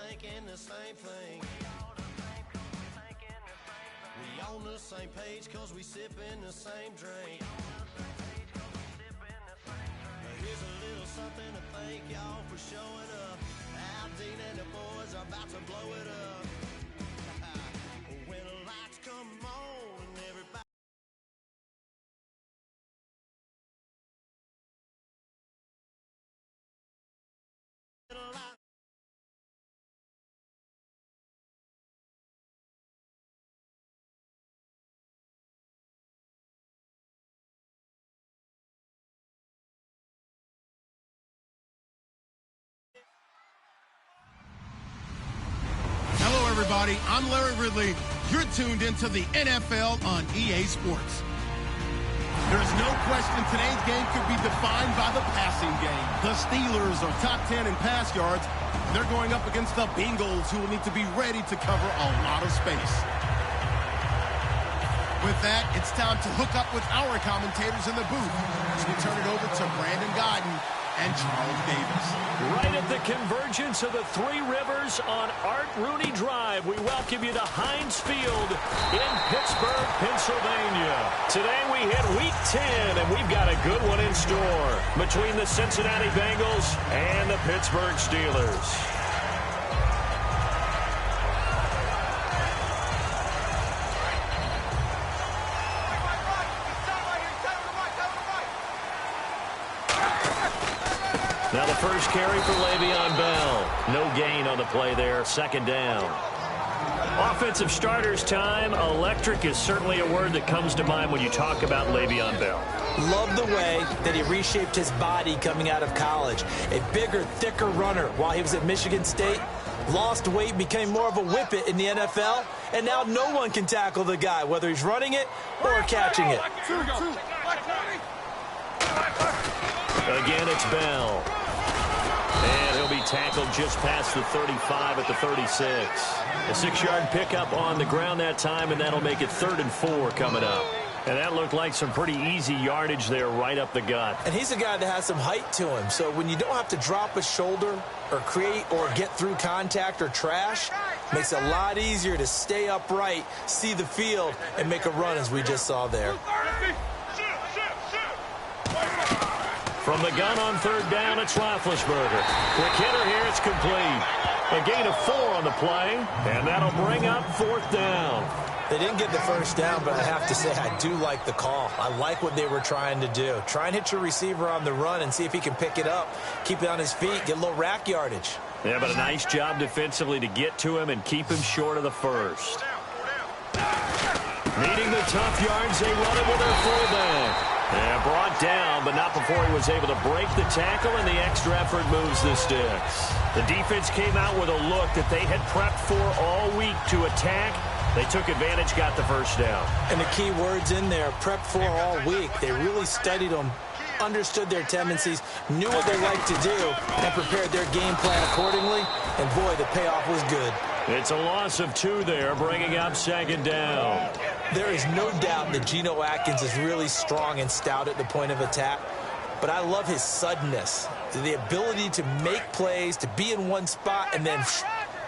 thinking the same thing. We on the same page cause we sippin' the same drink. Here's a little something to thank y'all for showing up. Al Dean and the boys are about to blow it up. When the lights come on and everybody everybody. I'm Larry Ridley. You're tuned into the NFL on EA Sports. There's no question today's game could be defined by the passing game. The Steelers are top 10 in pass yards. They're going up against the Bengals, who will need to be ready to cover a lot of space. With that, it's time to hook up with our commentators in the booth as we turn it over to Brandon Godden and Charles Davis. Right at the convergence of the Three Rivers on Art Rooney Drive, we welcome you to Heinz Field in Pittsburgh, Pennsylvania. Today we hit Week 10, and we've got a good one in store between the Cincinnati Bengals and the Pittsburgh Steelers. Now the first carry for Le'Veon Bell. No gain on the play there. Second down. Offensive starters time. Electric is certainly a word that comes to mind when you talk about Le'Veon Bell. Love the way that he reshaped his body coming out of college. A bigger, thicker runner while he was at Michigan State. Lost weight, became more of a whippet in the NFL. And now no one can tackle the guy, whether he's running it or catching it. Again, it's Bell. And he'll be tackled just past the 35 at the 36. A 6-yard pickup on the ground that time, and that'll make it 3rd and 4 coming up. And that looked like some pretty easy yardage there right up the gut. And he's a guy that has some height to him. So when you don't have to drop a shoulder or create or get through contact or trash, makes it a lot easier to stay upright, see the field, and make a run as we just saw there. From the gun on 3rd down, it's Roethlisberger. Quick hitter here, it's complete. A gain of 4 on the play, and that'll bring up 4th down. They didn't get the first down, but I have to say I do like the call. I like what they were trying to do. Try and hit your receiver on the run and see if he can pick it up, keep it on his feet, get a little rack yardage. Yeah, but a nice job defensively to get to him and keep him short of the first. Needing the tough yards, they run it with their fullback. And brought down, but not before he was able to break the tackle, and the extra effort moves the sticks. The defense came out with a look that they had prepped for all week to attack. They took advantage, got the first down. And the key words in there, prepped for all week. They really studied them, understood their tendencies, knew what they liked to do, and prepared their game plan accordingly. And, boy, the payoff was good. It's a loss of 2 there, bringing up 2nd down. There is no doubt that Geno Atkins is really strong and stout at the point of attack. But I love his suddenness, the ability to make plays, to be in one spot, and then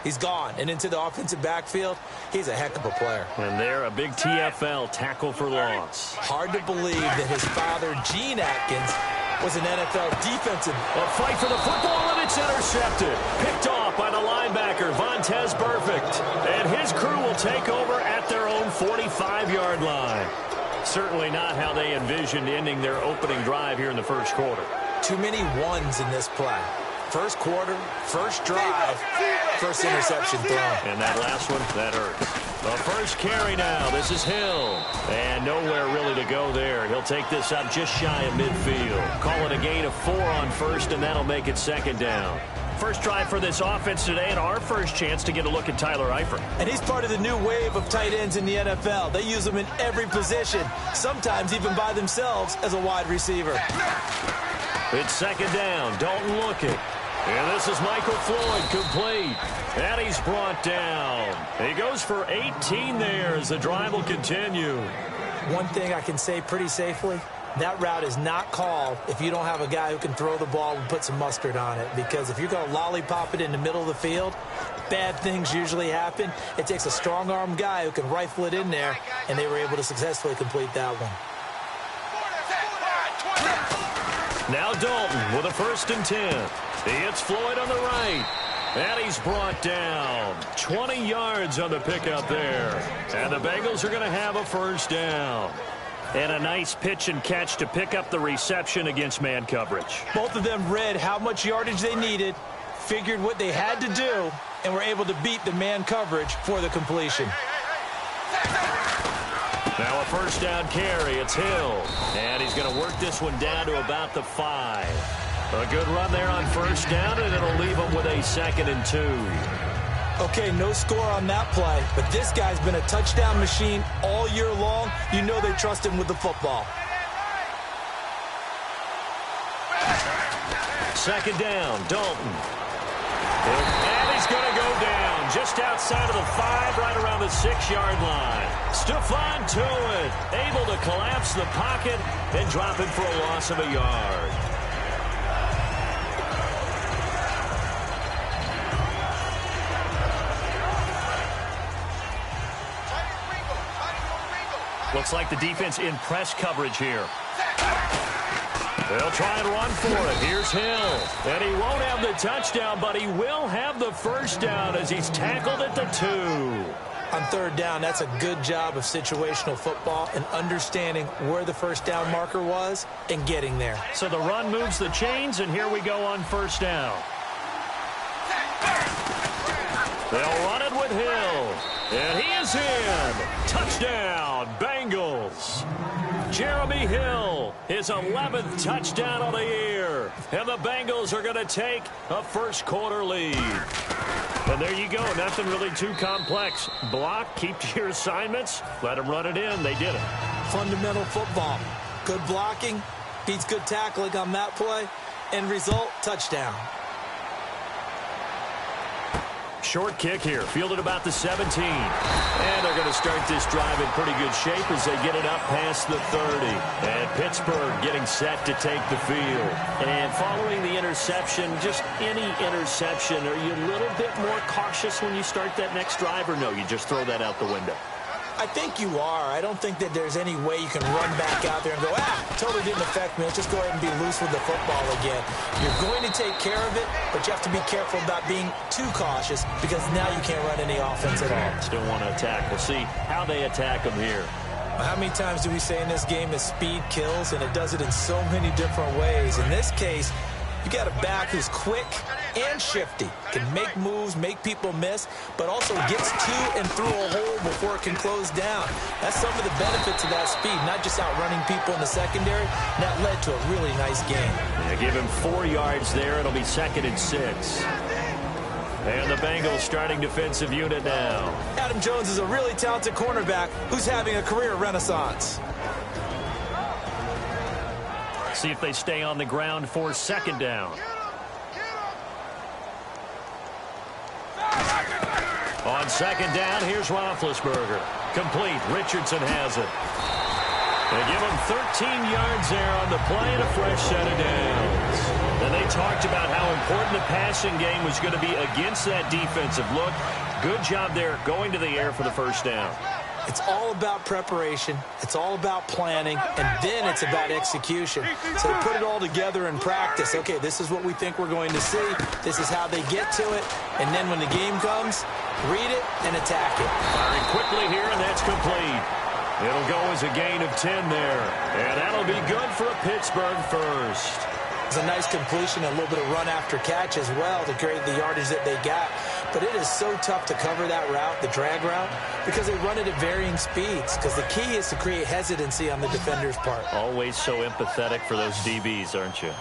he's gone. And into the offensive backfield, he's a heck of a player. And there, a big TFL, tackle for loss. Hard to believe that his father, Gene Atkins, was an NFL defensive. A fight for the football, and it's intercepted. Picked off by the linebacker, Vontaze Burfict. And his crew will take over at their own 45-yard line. Certainly not how they envisioned ending their opening drive here in the first quarter. Too many ones in this play. First quarter, first drive, first interception thrown. And that last one, that hurts. The first carry now. This is Hill. And nowhere really to go there. He'll take this up just shy of midfield. Call it a gain of 4 on first, and that'll make it 2nd down. First drive for this offense today, and our first chance to get a look at Tyler Eifert. And he's part of the new wave of tight ends in the NFL. They use them in every position, sometimes even by themselves as a wide receiver. It's 2nd down. Don't look it. And this is Michael Floyd, complete. And he's brought down. He goes for 18 there as the drive will continue. One thing I can say pretty safely, that route is not called if you don't have a guy who can throw the ball and put some mustard on it. Because if you're going to lollipop it in the middle of the field, bad things usually happen. It takes a strong-arm guy who can rifle it in there, and they were able to successfully complete that one. Now Dalton with a 1st and 10. He hits Floyd on the right. And he's brought down. 20 yards on the pickup there. And the Bengals are going to have a 1st down. And a nice pitch and catch to pick up the reception against man coverage. Both of them read how much yardage they needed, figured what they had to do, and were able to beat the man coverage for the completion. Now a 1st down carry. It's Hill. And he's going to work this one down to about the 5. A good run there on 1st down, and it'll leave him with a 2nd and 2. Okay, no score on that play, but this guy's been a touchdown machine all year long. You know they trust him with the football. 2nd down, Dalton. And he's going to go down just outside of the 5, right around the 6-yard line. Stephon Tuitt able to collapse the pocket and drop it for a loss of a yard. Looks like the defense in press coverage here. They'll try and run for it. Here's Hill. And he won't have the touchdown, but he will have the 1st down as he's tackled at the 2. On 3rd down, that's a good job of situational football and understanding where the 1st down marker was and getting there. So the run moves the chains, and here we go on 1st down. They'll run it with Hill. And he is in. Touchdown, Bengals. Jeremy Hill, his 11th touchdown of the year. And the Bengals are going to take a 1st quarter lead. And there you go. Nothing really too complex. Block, keep to your assignments, let them run it in. They did it. Fundamental football. Good blocking, beats good tackling on that play. End result, touchdown. Short kick here, fielded about the 17. And they're going to start this drive in pretty good shape as they get it up past the 30. And Pittsburgh getting set to take the field. And following the interception, just any interception, are you a little bit more cautious when you start that next drive, or no, you just throw that out the window? I think you are. I don't think that there's any way you can run back out there and go, totally didn't affect me. Let's just go ahead and be loose with the football again. You're going to take care of it, but you have to be careful about being too cautious because now you can't run any offense at all. Still want to attack. We'll see how they attack them here. How many times do we say in this game that speed kills, and it does it in so many different ways? In this case, you got a back who's quick and shifty, can make moves, make people miss, but also gets to and through a hole before it can close down. That's some of the benefits of that speed, not just outrunning people in the secondary. And that led to a really nice game. Yeah, give him 4 yards there. It'll be 2nd and 6. And the Bengals starting defensive unit now. Adam Jones is a really talented cornerback who's having a career renaissance. See if they stay on the ground for 2nd down. On 2nd down, here's Roethlisberger. Complete. Richardson has it. They give him 13 yards there on the play and a fresh set of downs. And they talked about how important the passing game was going to be against that defensive look. Good job there going to the air for the 1st down. It's all about preparation. It's all about planning. And then it's about execution. So they put it all together in practice. Okay, this is what we think we're going to see. This is how they get to it. And then when the game comes, read it and attack it. Firing quickly here, and that's complete. It'll go as a gain of 10 there. And that'll be good for a Pittsburgh 1st. It's a nice completion, a little bit of run after catch as well to create the yardage that they got. But it is so tough to cover that route, the drag route, because they run it at varying speeds. Because the key is to create hesitancy on the defender's part. Always so empathetic for those DBs, aren't you?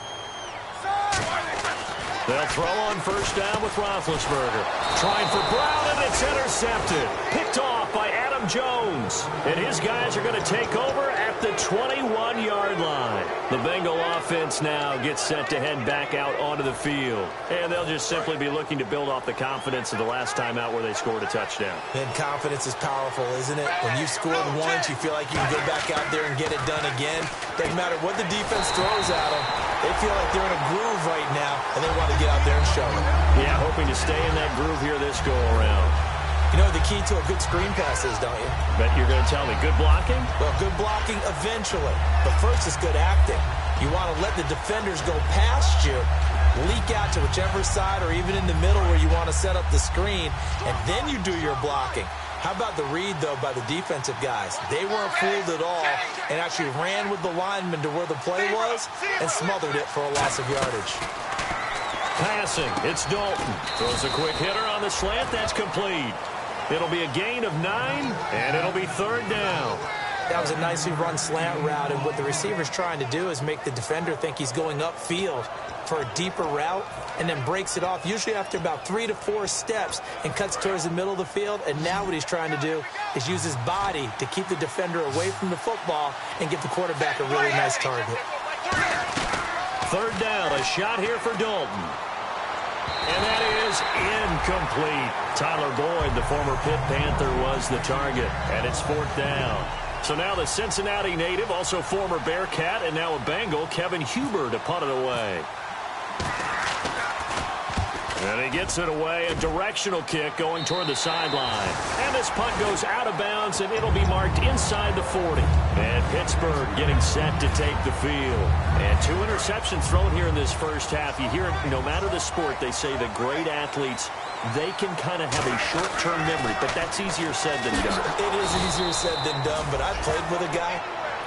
They'll throw on 1st down with Roethlisberger. Trying for Brown, and it's intercepted. Picked off by Adam Cam Jones. And his guys are going to take over at the 21-yard line. The Bengal offense now gets set to head back out onto the field. And they'll just simply be looking to build off the confidence of the last time out where they scored a touchdown. And confidence is powerful, isn't it? When you've scored once, you feel like you can go back out there and get it done again. Doesn't matter what the defense throws at them. They feel like they're in a groove right now, and they want to get out there and show it. Yeah, hoping to stay in that groove here this go-around. You know what the key to a good screen pass is, don't you? Bet you're going to tell me. Good blocking? Well, good blocking eventually. But first is good acting. You want to let the defenders go past you, leak out to whichever side or even in the middle where you want to set up the screen, and then you do your blocking. How about the read, though, by the defensive guys? They weren't fooled at all and actually ran with the lineman to where the play was and smothered it for a loss of yardage. Passing, it's Dalton. Throws a quick hitter on the slant. That's complete. It'll be a gain of 9, and it'll be 3rd down. That was a nicely run slant route, and what the receiver's trying to do is make the defender think he's going upfield for a deeper route and then breaks it off, usually after about 3 to 4 steps, and cuts towards the middle of the field. And now what he's trying to do is use his body to keep the defender away from the football and give the quarterback a really nice target. 3rd down, a shot here for Dalton. And that is incomplete. Tyler Boyd, the former Pitt Panther, was the target. And it's 4th down. So now the Cincinnati native, also former Bearcat, and now a Bengal, Kevin Huber, to punt it away. And he gets it away, a directional kick going toward the sideline. And this punt goes out of bounds, and it'll be marked inside the 40. And Pittsburgh getting set to take the field. And 2 interceptions thrown here in this first half. You hear it, no matter the sport, they say that great athletes, they can kind of have a short-term memory, but that's easier said than done. It is easier said than done, but I played with a guy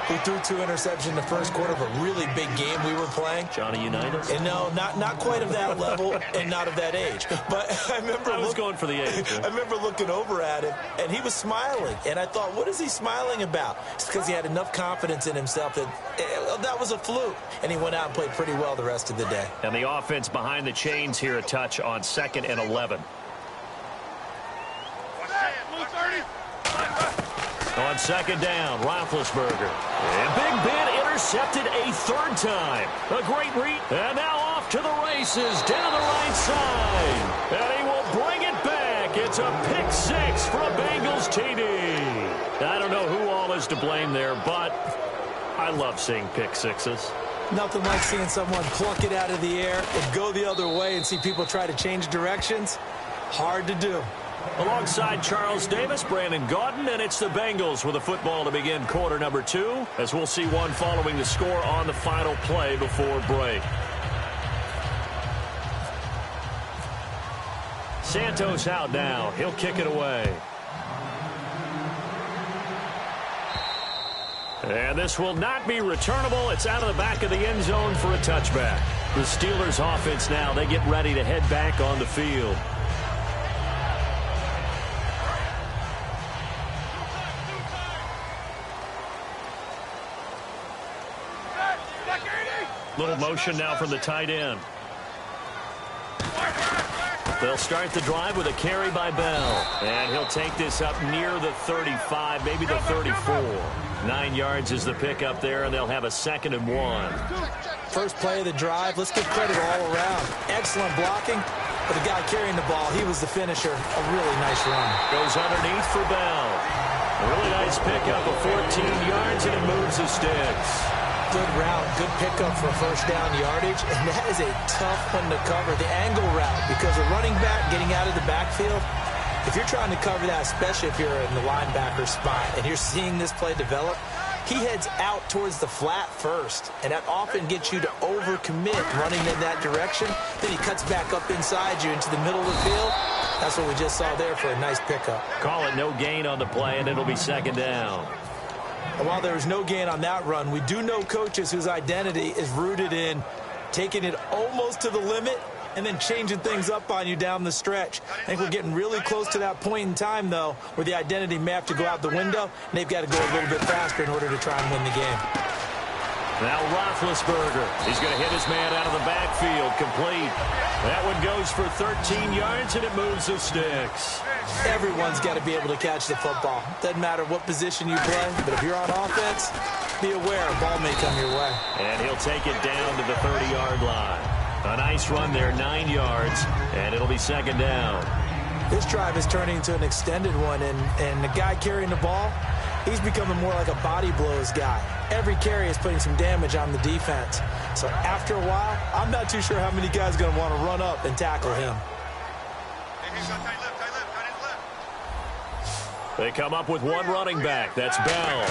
who threw 2 interceptions in the first quarter of a really big game we were playing. Johnny Unitas? And no, not quite of that level and not of that age. But I remember I was going for the age. I remember looking over at him, and he was smiling. And I thought, what is he smiling about? It's because he had enough confidence in himself that was a fluke. And he went out and played pretty well the rest of the day. And the offense behind the chains here, a touch on 2nd and 11. On 2nd down, Roethlisberger. And Big Ben intercepted a 3rd time. A great read. And now off to the races down the right side. And he will bring it back. It's a pick 6 for a Bengals TD. I don't know who all is to blame there, but I love seeing pick sixes. Nothing like seeing someone pluck it out of the air and go the other way and see people try to change directions. Hard to do. Alongside Charles Davis, Brandon Gaudin, and it's the Bengals with a football to begin quarter number 2, as we'll see one following the score on the final play before break. Santos out now. He'll kick it away. And this will not be returnable. It's out of the back of the end zone for a touchback. The Steelers offense now, they get ready to head back on the field. Little motion now from the tight end. They'll start the drive with a carry by Bell. And he'll take this up near the 35, maybe the 34. 9 yards is the pickup there, and they'll have a 2nd and 1. First play of the drive. Let's give credit all around. Excellent blocking. But the guy carrying the ball, he was the finisher. A really nice run. Goes underneath for Bell. A really nice pickup of 14 yards, and it moves the sticks. Good route, good pickup for first down yardage, and that is a tough one to cover, the angle route, because a running back getting out of the backfield, if you're trying to cover that, especially if you're in the linebacker spot, and you're seeing this play develop, he heads out towards the flat first, and that often gets you to overcommit running in that direction. Then he cuts back up inside you into the middle of the field. That's what we just saw there for a nice pickup. Call it no gain on the play, and it'll be 2nd down. And while there was no gain on that run, we do know coaches whose identity is rooted in taking it almost to the limit and then changing things up on you down the stretch. I think we're getting really close to that point in time, though, where the identity may have to go out the window, and they've got to go a little bit faster in order to try and win the game. Now Roethlisberger. He's going to hit his man out of the backfield. Complete. That one goes for 13 yards, and it moves the sticks. Everyone's got to be able to catch the football. Doesn't matter what position you play, but if you're on offense, be aware a ball may come your way. And he'll take it down to the 30-yard line. A nice run there, 9 yards, and it'll be second down. This drive is turning into an extended one, and the guy carrying the ball, he's becoming more like a body blows guy. Every carry is putting some damage on the defense. So after a while, I'm not too sure how many guys are going to want to run up and tackle him. They come up with one running back. That's Bell.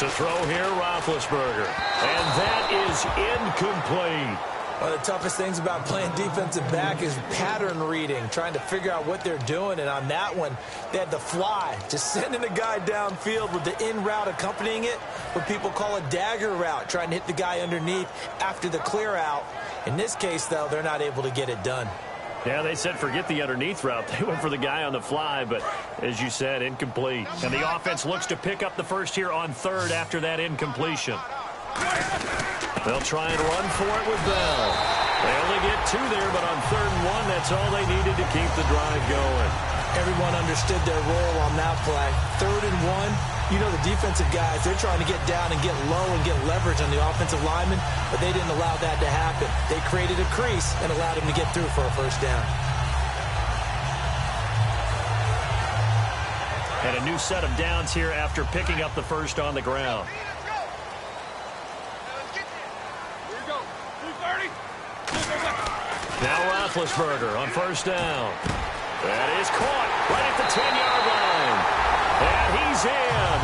To throw here, Roethlisberger. And that is incomplete. One of the toughest things about playing defensive back is pattern reading, trying to figure out what they're doing. And on that one, they had the fly, just sending the guy downfield with the in route accompanying it, what people call a dagger route, trying to hit the guy underneath after the clear out. In this case, though, they're not able to get it done. Yeah, they said forget the underneath route. They went for the guy on the fly, but as you said, incomplete. And the offense looks to pick up the first here on third after that incompletion. They'll try and run for it with Bell. They only get 2 there, but on 3rd and 1, that's all they needed to keep the drive going. Everyone understood their role on that play. 3rd and 1, you know the defensive guys, they're trying to get down and get low and get leverage on the offensive lineman, but they didn't allow that to happen. They created a crease and allowed him to get through for a first down. And a new set of downs here after picking up the first on the ground. Now Roethlisberger on first down. That is caught right at the 10-yard line. And he's in.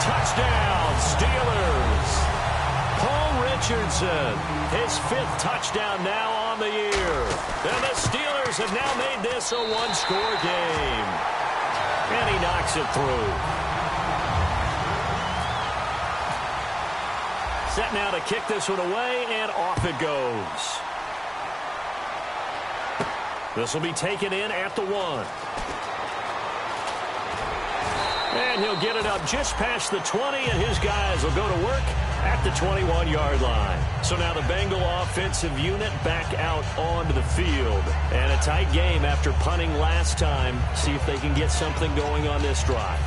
Touchdown, Steelers. Paul Richardson, his 5th touchdown now on the year. And the Steelers have now made this a 1-score game. And he knocks it through. Set now to kick this one away, and off it goes. This will be taken in at the 1. And he'll get it up just past the 20, and his guys will go to work at the 21-yard line. So now the Bengal offensive unit back out onto the field. And a tight game after punting last time. See if they can get something going on this drive.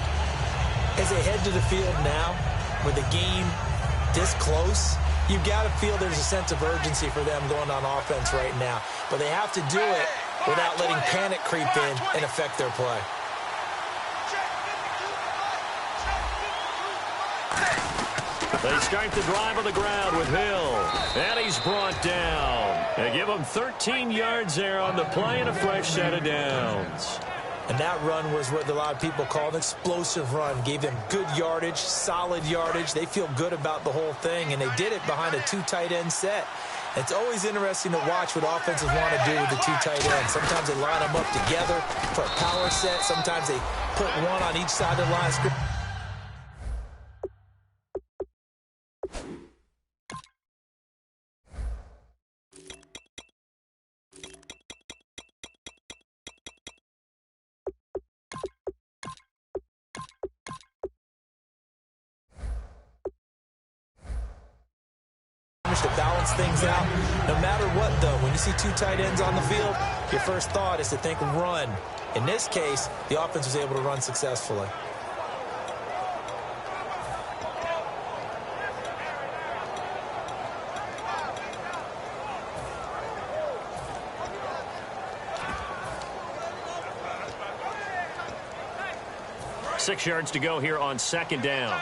As they head to the field now, with the game this close, you've got to feel there's a sense of urgency for them going on offense right now. But they have to do it without letting panic creep in and affect their play. They start the drive on the ground with Hill. And he's brought down. They give him 13 yards there on the play and a fresh set of downs. And that run was what a lot of people call an explosive run. Gave them good yardage, solid yardage. They feel good about the whole thing, and they did it behind a 2 tight end set. It's always interesting to watch what offenses want to do with the 2 tight ends. Sometimes they line them up together for a power set. Sometimes they put one on each side of the line. To balance things out. No matter what, though, when you see 2 tight ends on the field, your first thought is to think run. In this case, the offense was able to run successfully. Six yards to go here on second down.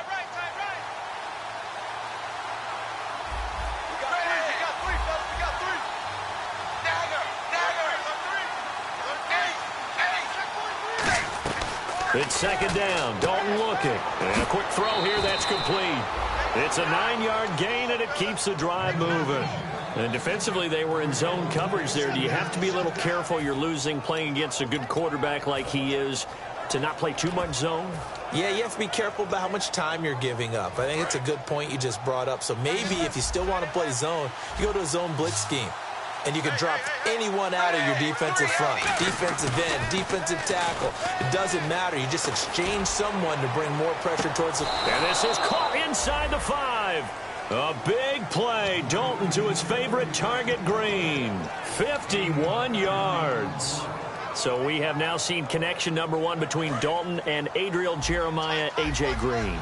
It's second down. Dalton looking. And a quick throw here. That's complete. It's a 9-yard gain, and it keeps the drive moving. And defensively, they were in zone coverage there. Do you have to be a little careful? You're losing playing against a good quarterback like he is to not play too much zone? Yeah, you have to be careful about how much time you're giving up. I think it's a good point you just brought up. So maybe if you still want to play zone, you go to a zone blitz scheme. And you can drop anyone out of your defensive front, defensive end, defensive tackle. It doesn't matter. You just exchange someone to bring more pressure towards the... And this is caught inside the 5. A big play. Dalton to his favorite target, Green. 51 yards. So we have now seen connection number 1 between Dalton and Adriel Jeremiah, A.J. Green.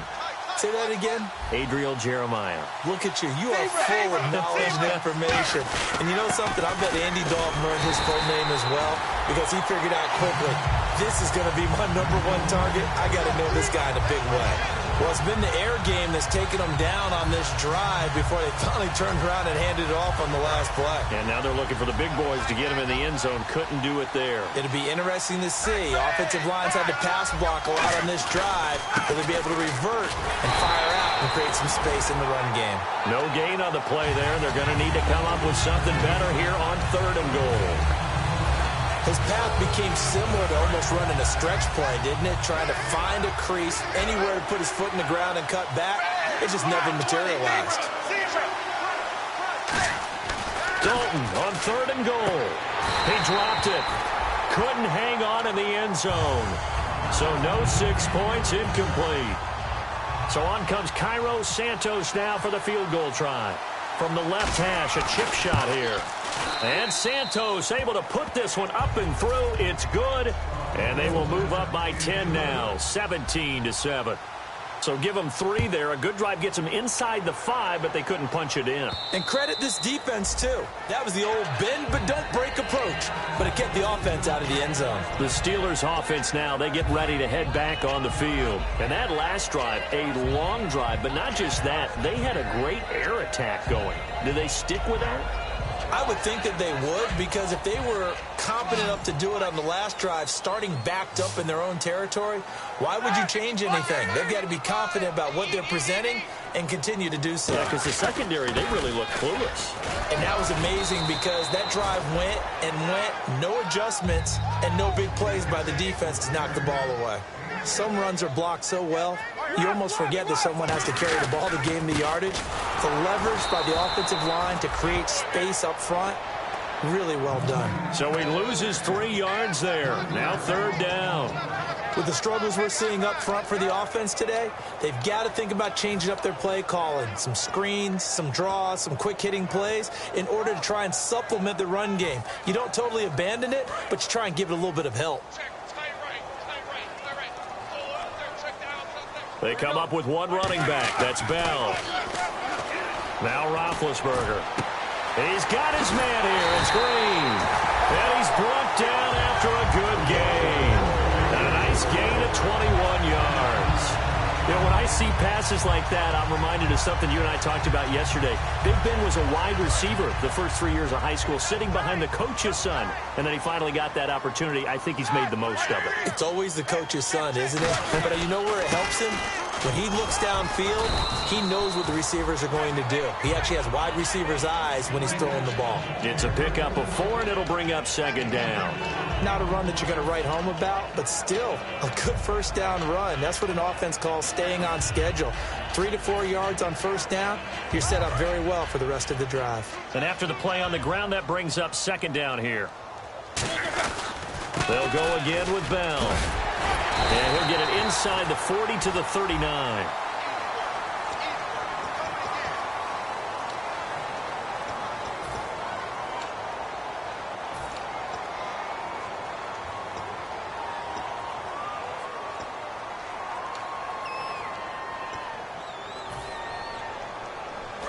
Say that again. Adriel Jeremiah. Look at you. You are full of knowledge and information. And you know something? I bet Andy Dalton learned his full name as well because he figured out quickly, this is going to be my number 1 target. I got to know this guy in a big way. Well, it's been the air game that's taken them down on this drive before they finally turned around and handed it off on the last play. And now they're looking for the big boys to get him in the end zone. Couldn't do it there. It'll be interesting to see. Offensive lines had to pass block a lot on this drive. Will they be able to revert and fire out and create some space in the run game? No gain on the play there. They're going to need to come up with something better here on 3rd and goal. His path became similar to almost running a stretch play, didn't it? Trying to find a crease, anywhere to put his foot in the ground and cut back. It just never materialized. Dalton on 3rd and goal. He dropped it. Couldn't hang on in the end zone. So no 6 points, incomplete. So on comes Cairo Santos now for the field goal try. From the left hash, a chip shot here. And Santos able to put this one up and through. It's good. And they will move up by 10 now, 17-7. So give them 3 there. A good drive gets them inside the 5, but they couldn't punch it in. And credit this defense, too. That was the old bend but don't break approach. But it kept the offense out of the end zone. The Steelers offense now, they get ready to head back on the field. And that last drive, a long drive, but not just that. They had a great air attack going. Do they stick with that? I would think that they would, because if they were competent enough to do it on the last drive, starting backed up in their own territory, why would you change anything? They've got to be confident about what they're presenting and continue to do so. Yeah, because the secondary, they really look clueless. And that was amazing because that drive went and went, no adjustments and no big plays by the defense to knock the ball away. Some runs are blocked so well, you almost forget that someone has to carry the ball to gain the yardage. The leverage by the offensive line to create space up front, really well done. So he loses 3 yards there. Now 3rd down. With the struggles we're seeing up front for the offense today, they've got to think about changing up their play calling. Some screens, some draws, some quick-hitting plays in order to try and supplement the run game. You don't totally abandon it, but you try and give it a little bit of help. They come up with 1 running back. That's Bell. Now Roethlisberger. He's got his man here. It's Green. And he's brought down after a good gain. And a nice gain of 21 yards. You know, when I see passes like that, I'm reminded of something you and I talked about yesterday. Big Ben was a wide receiver the first 3 years of high school, sitting behind the coach's son. And then he finally got that opportunity. I think he's made the most of it. It's always the coach's son, isn't it? But you know where it helps him? When he looks downfield, he knows what the receivers are going to do. He actually has wide receivers' eyes when he's throwing the ball. It's a pickup of 4, and it'll bring up 2nd down. Not a run that you're going to write home about, but still a good 1st down run. That's what an offense calls staying on schedule. 3 to 4 yards on 1st down, you're set up very well for the rest of the drive. And after the play on the ground, that brings up 2nd down here. They'll go again with Bell. And he'll get it inside the 40 to the 39.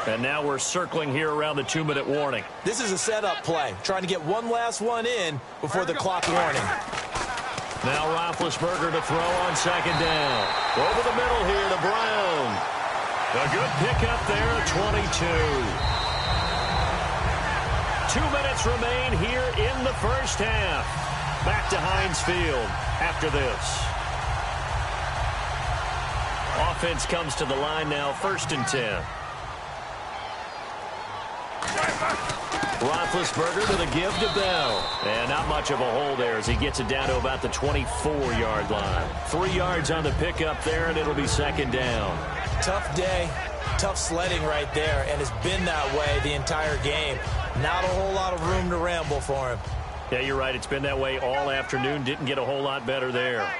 And now we're circling here around the 2-minute warning. This is a setup play, trying to get one last one in before the clock warning. Now Roethlisberger to throw on 2nd down. Over the middle here to Brown. A good pickup there at 22. 2 minutes remain here in the 1st half. Back to Heinz Field after this. Offense comes to the line now, 1st and 10. Roethlisberger to the give to Bell. And not much of a hole there as he gets it down to about the 24-yard line. 3 yards on the pickup there, and it'll be 2nd down. Tough day, tough sledding right there, and it's been that way the entire game. Not a whole lot of room to ramble for him. Yeah, you're right. It's been that way all afternoon. Didn't get a whole lot better there.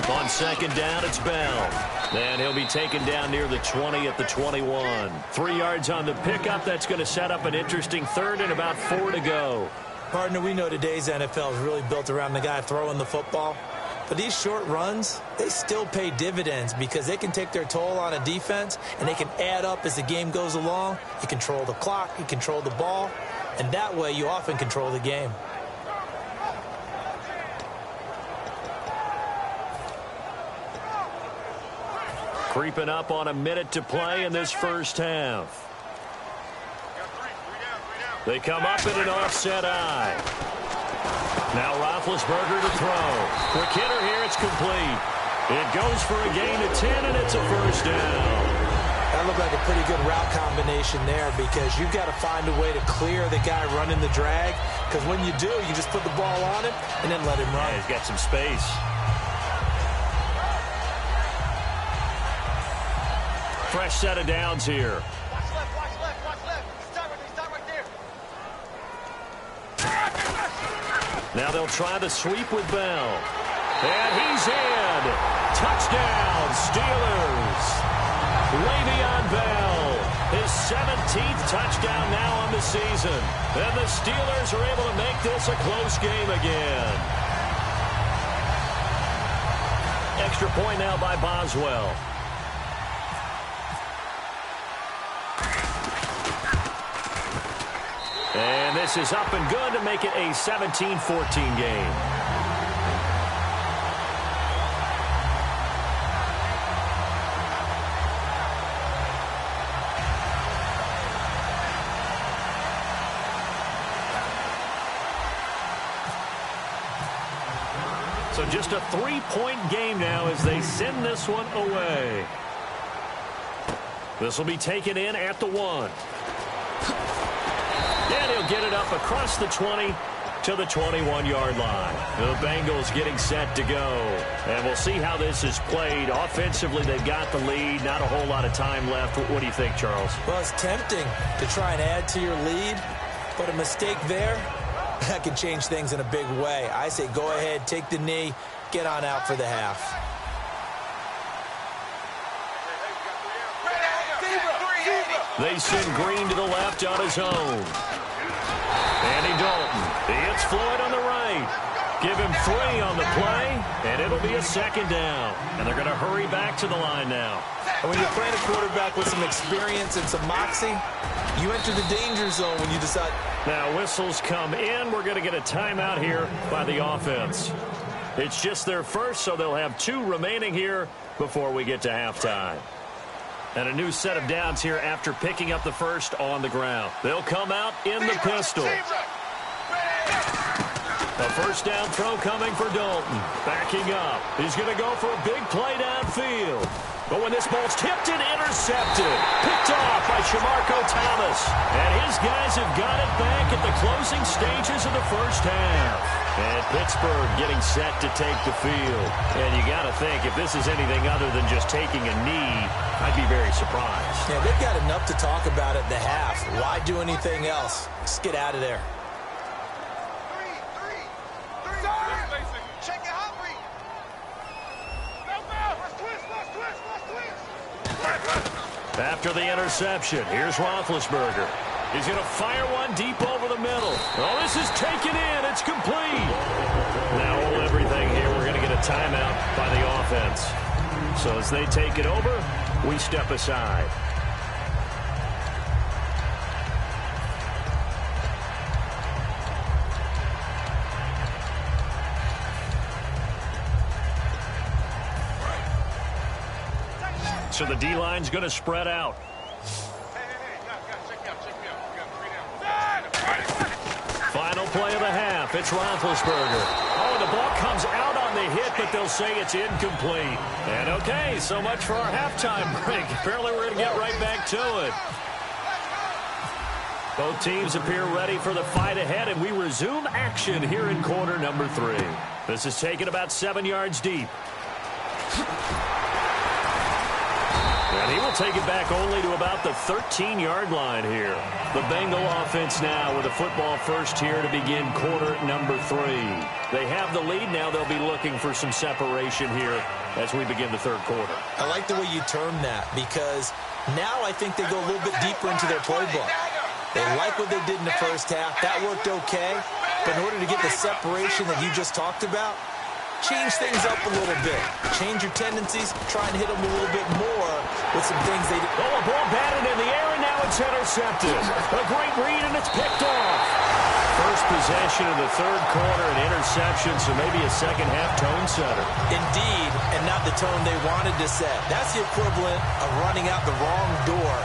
On second down, it's Bell. And he'll be taken down near the 20 at the 21. 3 yards on the pickup. That's going to set up an interesting third and about 4 to go. Partner, we know today's NFL is really built around the guy throwing the football. But these short runs, they still pay dividends because they can take their toll on a defense, and they can add up as the game goes along. You control the clock, you control the ball, and that way you often control the game. Creeping up on a minute to play in this first half. They come up in an offset eye. Now Roethlisberger to throw. Quick hitter here, it's complete. It goes for a gain of 10, and it's a first down. That looked like a pretty good route combination there because you've got to find a way to clear the guy running the drag, because when you do, you just put the ball on him and then let him run. Yeah, he's got some space. Fresh set of downs here. Watch left, watch left, watch left. Stop right there. Now they'll try the sweep with Bell. And he's in. Touchdown, Steelers. Le'Veon Bell, his 17th touchdown now on the season. And the Steelers are able to make this a close game again. Extra point now by Boswell. And this is up and good to make it a 17-14 game. So just a 3-point game now as they send this one away. This will be taken in at the 1. And he'll get it up across the 20 to the 21-yard line. The Bengals getting set to go. And we'll see how this is played. Offensively, they've got the lead. Not a whole lot of time left. What do you think, Charles? Well, it's tempting to try and add to your lead, but a mistake there, that can change things in a big way. I say go ahead, take the knee, get on out for the half. They send Green to the left on his own. Andy Dalton. He hits Floyd on the right. Give him 3 on the play, and it'll be a second down. And they're going to hurry back to the line now. And when you're playing a quarterback with some experience and some moxie, you enter the danger zone when you decide. Now whistles come in. We're going to get a timeout here by the offense. It's just their first, so they'll have 2 remaining here before we get to halftime. And a new set of downs here after picking up the first on the ground. They'll come out in the pistol. A first down throw coming for Dalton. Backing up. He's going to go for a big play downfield. But when this ball's tipped and intercepted, picked off by Shamarko Thomas. And his guys have got it back at the closing stages of the first half. And Pittsburgh getting set to take the field. And you got to think, if this is anything other than just taking a knee, I'd be very surprised. Yeah, they've got enough to talk about at the half. Why do anything else? Just get out of there. Check it out, Reed. After the interception, here's Roethlisberger. He's going to fire one deep over the middle. Oh, this is taken in. It's complete. Now hold everything here. We're going to get a timeout by the offense. So as they take it over, we step aside. So the D-line's going to spread out. Final play of the half. It's Roethlisberger. Oh, the ball comes out on the hit, but they'll say it's incomplete. And okay, so much for our halftime break. Apparently we're going to get right back to it. Both teams appear ready for the fight ahead, and we resume action here in quarter number 3. This is taken about 7 yards deep. And he will take it back only to about the 13-yard line here. The Bengal offense now with a football first here to begin quarter number 3. They have the lead. Now they'll be looking for some separation here as we begin the third quarter. I like the way you term that because now I think they go a little bit deeper into their playbook. They like what they did in the first half. That worked okay. But in order to get the separation that you just talked about, change things up a little bit. Change your tendencies. Try and hit them a little bit more with some things they did. Oh, a ball batted in the air, and now it's intercepted. A great read, and it's picked off. First possession of the third quarter, an interception, so maybe a second-half tone setter. Indeed, and not the tone they wanted to set. That's the equivalent of running out the wrong door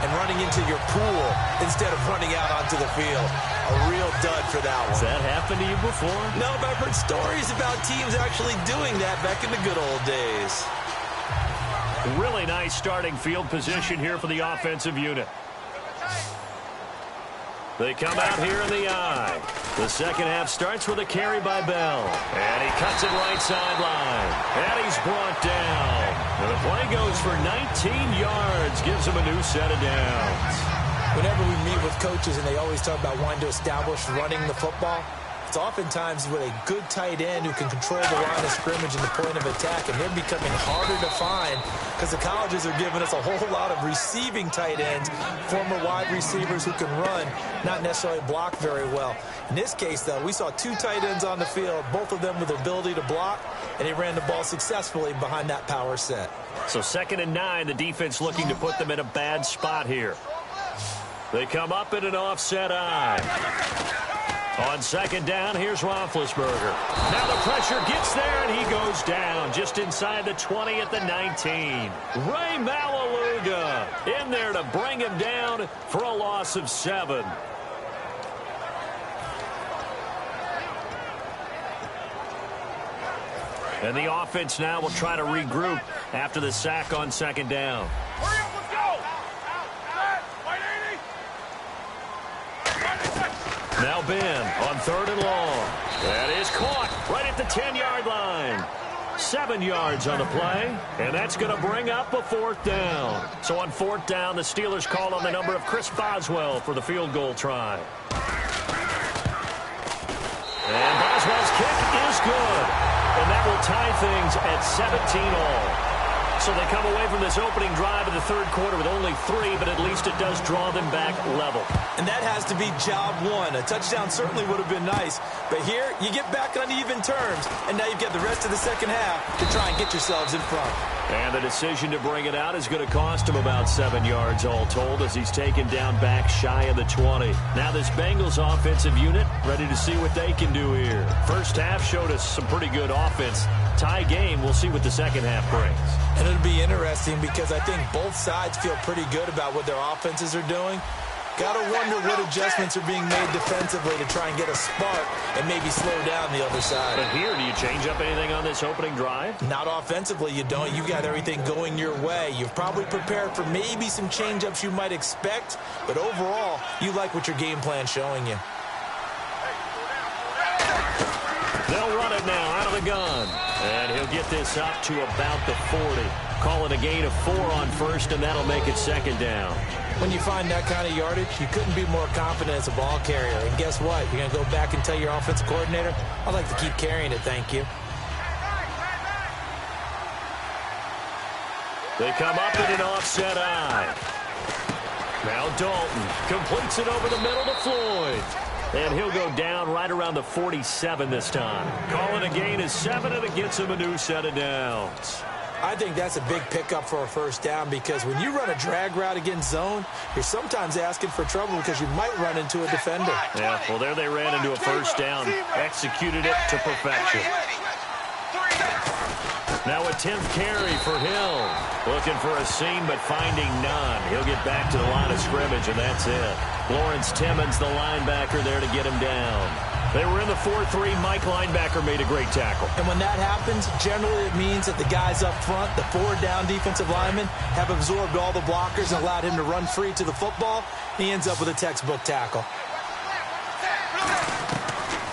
and running into your pool instead of running out onto the field. A real dud for that one. Has that happened to you before? No, but I've heard stories about teams actually doing that back in the good old days. Really nice starting field position here for the offensive unit. They come out here in the I. The second half starts with a carry by Bell. And he cuts it right sideline. And he's brought down. And the play goes for 19 yards. Gives him a new set of downs. Whenever we meet with coaches and they always talk about wanting to establish running the football, it's oftentimes with a good tight end who can control the line of scrimmage and the point of attack, and they're becoming harder to find because the colleges are giving us a whole lot of receiving tight ends, former wide receivers who can run, not necessarily block very well. In this case, though, we saw 2 tight ends on the field, both of them with the ability to block, and he ran the ball successfully behind that power set. So 2nd and 9, the defense looking to put them in a bad spot here. They come up in an offset I. On 2nd down, here's Roethlisberger. Now the pressure gets there, and he goes down just inside the 20 at the 19. Ray Malaluga in there to bring him down for a loss of 7. And the offense now will try to regroup after the sack on 2nd down. Hurry up, let's go! Now Ben on 3rd and long. That is caught right at the 10-yard line. 7 yards on the play, and that's going to bring up a 4th down. So on 4th down, the Steelers call on the number of Chris Boswell for the field goal try. And Boswell's kick is good, and that will tie things at 17 all. So they come away from this opening drive of the third quarter with only 3, but at least it does draw them back level. And that has to be job 1. A touchdown certainly would have been nice, but here you get back on even terms, and now you've got the rest of the second half to try and get yourselves in front. And the decision to bring it out is going to cost him about 7 yards all told as he's taken down back shy of the 20. Now this Bengals offensive unit ready to see what they can do here. First half showed us some pretty good offense. Tie game, we'll see what the second half brings. And it'll be interesting because I think both sides feel pretty good about what their offenses are doing. Got to wonder what adjustments are being made defensively to try and get a spark and maybe slow down the other side. But here, do you change up anything on this opening drive? Not offensively, you don't. You got everything going your way. You've probably prepared for maybe some change-ups you might expect, but overall, you like what your game plan's showing you. They'll run it now out of the gun. And he'll get this up to about the 40. Call it a gain of 4 on 1st, and that'll make it 2nd down. When you find that kind of yardage, you couldn't be more confident as a ball carrier. And guess what? You're going to go back and tell your offensive coordinator, I'd like to keep carrying it, thank you. They come up in an offset I. Now Dalton completes it over the middle to Floyd. And he'll go down right around the 47 this time. Calling a gain of 7, and it gets him a new set of downs. I think that's a big pickup for a first down because when you run a drag route against zone, you're sometimes asking for trouble because you might run into a defender. Yeah, well, there they ran into a first down, executed it to perfection. Now a 10th carry for Hill. Looking for a seam, but finding none. He'll get back to the line of scrimmage, and that's it. Lawrence Timmons, the linebacker, there to get him down. They were in the 4-3. Mike linebacker made a great tackle. And when that happens, generally it means that the guys up front, the 4-down defensive linemen, have absorbed all the blockers and allowed him to run free to the football. He ends up with a textbook tackle.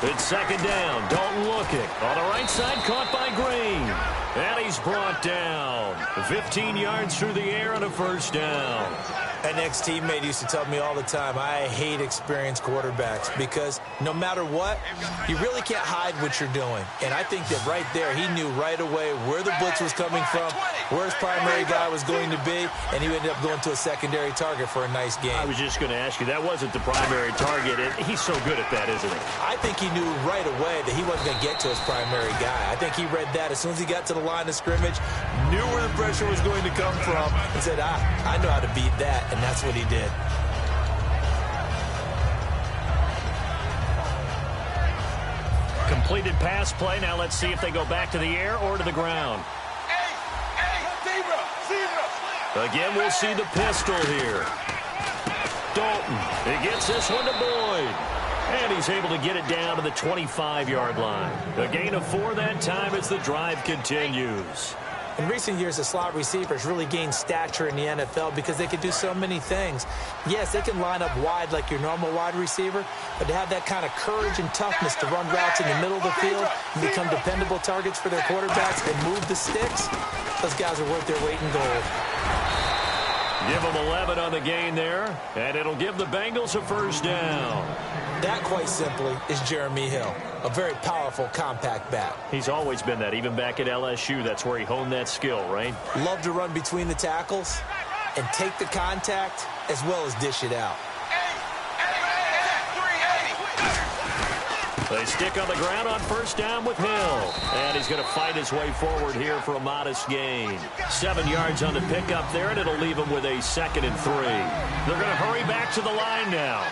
It's 2nd down. Dalton looking. On the right side, caught by Green. And he's brought down. 15 yards through the air and a first down. An ex-teammate used to tell me all the time, I hate experienced quarterbacks because no matter what, you really can't hide what you're doing. And I think that right there, he knew right away where the blitz was coming from, where his primary guy was going to be, and he ended up going to a secondary target for a nice game. I was just going to ask you, that wasn't the primary target. He's so good at that, isn't he? I think he knew right away that he wasn't going to get to his primary guy. I think he read that as soon as he got to the line of scrimmage, knew where the pressure was going to come from, and said, I know how to beat that. And that's what he did. Completed pass play. Now let's see if they go back to the air or to the ground. Again, we'll see the pistol here. Dalton. He gets this one to Boyd. And he's able to get it down to the 25-yard line. A gain of 4 that time as the drive continues. In recent years, the slot receivers really gained stature in the NFL because they can do so many things. Yes, they can line up wide like your normal wide receiver, but to have that kind of courage and toughness to run routes in the middle of the field and become dependable targets for their quarterbacks and move the sticks, those guys are worth their weight in gold. Give them 11 on the gain there, and it'll give the Bengals a first down. That, quite simply, is Jeremy Hill, a very powerful, compact back. He's always been that, even back at LSU. That's where he honed that skill, right? Love to run between the tackles and take the contact as well as dish it out. They stick on the ground on first down with Hill. And he's going to fight his way forward here for a modest gain. 7 yards on the pickup there, and it'll leave him with a 2nd and 3. They're going to hurry back to the line now.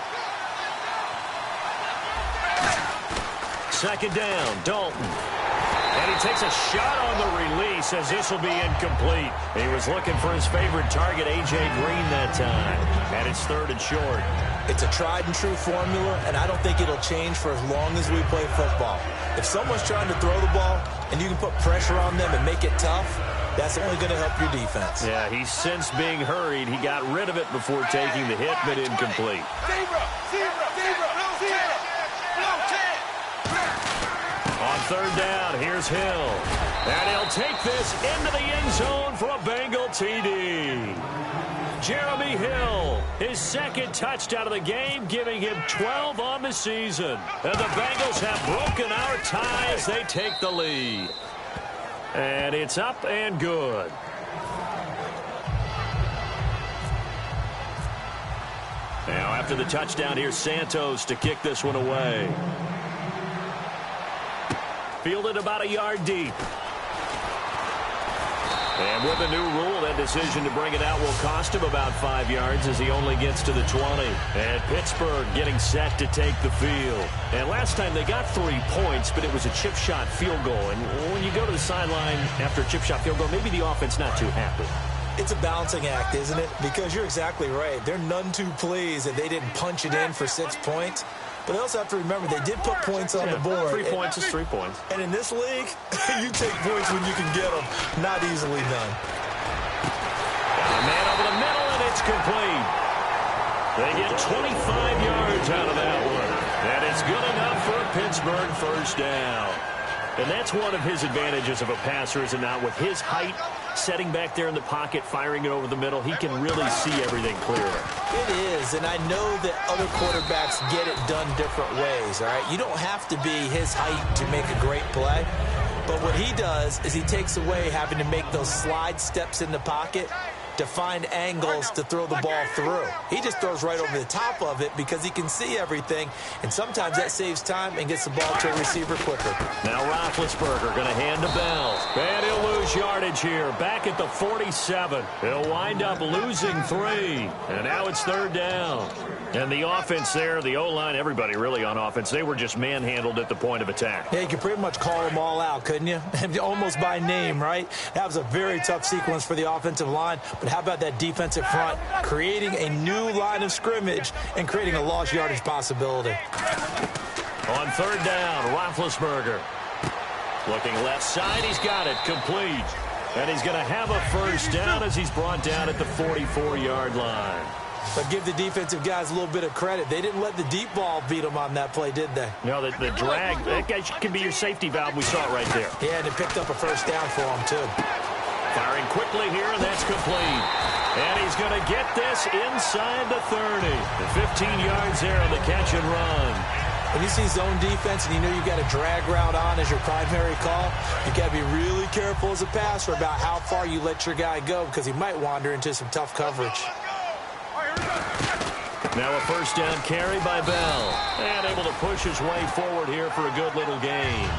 2nd down, Dalton. And he takes a shot on the release as this will be incomplete. He was looking for his favorite target, A.J. Green, that time. And it's 3rd and short. It's a tried-and-true formula, and I don't think it'll change for as long as we play football. If someone's trying to throw the ball and you can put pressure on them and make it tough, that's only going to help your defense. Yeah, he's since being hurried. He got rid of it before taking the hit, but incomplete. On 3rd down, here's Hill. And he'll take this into the end zone for a Bengal TD. Jeremy Hill, his 2nd touchdown of the game, giving him 12 on the season. And the Bengals have broken our tie as they take the lead. And it's up and good. Now after the touchdown, here's Santos to kick this one away. Fielded about a yard deep. And with the new rule, that decision to bring it out will cost him about 5 yards as he only gets to the 20. And Pittsburgh getting set to take the field. And last time they got 3 points, but it was a chip shot field goal. And when you go to the sideline after a chip shot field goal, maybe the offense not too happy. It's a balancing act, isn't it? Because you're exactly right. They're none too pleased that they didn't punch it in for 6 points. But they also have to remember they did put points on the board. 3 points is 3 points. And in this league, you take points when you can get them. Not easily done. Got a man over the middle, and it's complete. They get 25 yards out of that one. And it's good enough for a Pittsburgh first down. And that's one of his advantages of a passer, is it not? With his height, setting back there in the pocket, firing it over the middle, he can really see everything clearer. It is, and I know that other quarterbacks get it done different ways, all right? You don't have to be his height to make a great play. But what he does is he takes away having to make those slide steps in the pocket to find angles to throw the ball through. He just throws right over the top of it because he can see everything, and sometimes that saves time and gets the ball to a receiver quicker. Now Roethlisberger going to hand to Bell. And he'll lose yardage here. Back at the 47. He'll wind up losing 3. And now it's 3rd down. And the offense there, the O-line, everybody really on offense, they were just manhandled at the point of attack. Yeah, you could pretty much call them all out, couldn't you? Almost by name, right? That was a very tough sequence for the offensive line. But how about that defensive front creating a new line of scrimmage and creating a lost yardage possibility? On 3rd down, Roethlisberger. Looking left side, he's got it, complete. And he's going to have a first down as he's brought down at the 44-yard line. But give the defensive guys a little bit of credit. They didn't let the deep ball beat them on that play, did they? No, the drag, that guy can be your safety valve. We saw it right there. Yeah, and it picked up a first down for them, too. Firing quickly here, and that's complete. And he's going to get this inside the 30. The 15 yards there on the catch and run. When you see zone defense and you know you've got a drag route on as your primary call, you've got to be really careful as a passer about how far you let your guy go because he might wander into some tough coverage. Now a first down carry by Bell. And able to push his way forward here for a good little gain.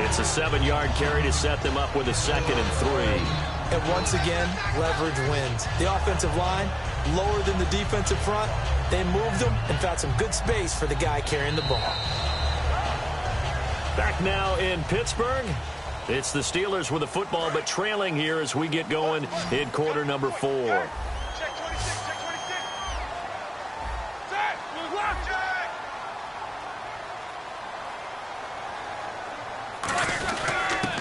It's a 7-yard carry to set them up with a 2nd and 3. And once again, leverage wins. The offensive line, lower than the defensive front. They moved them and found some good space for the guy carrying the ball. Back now in Pittsburgh. It's the Steelers with the football, but trailing here as we get going in quarter number 4.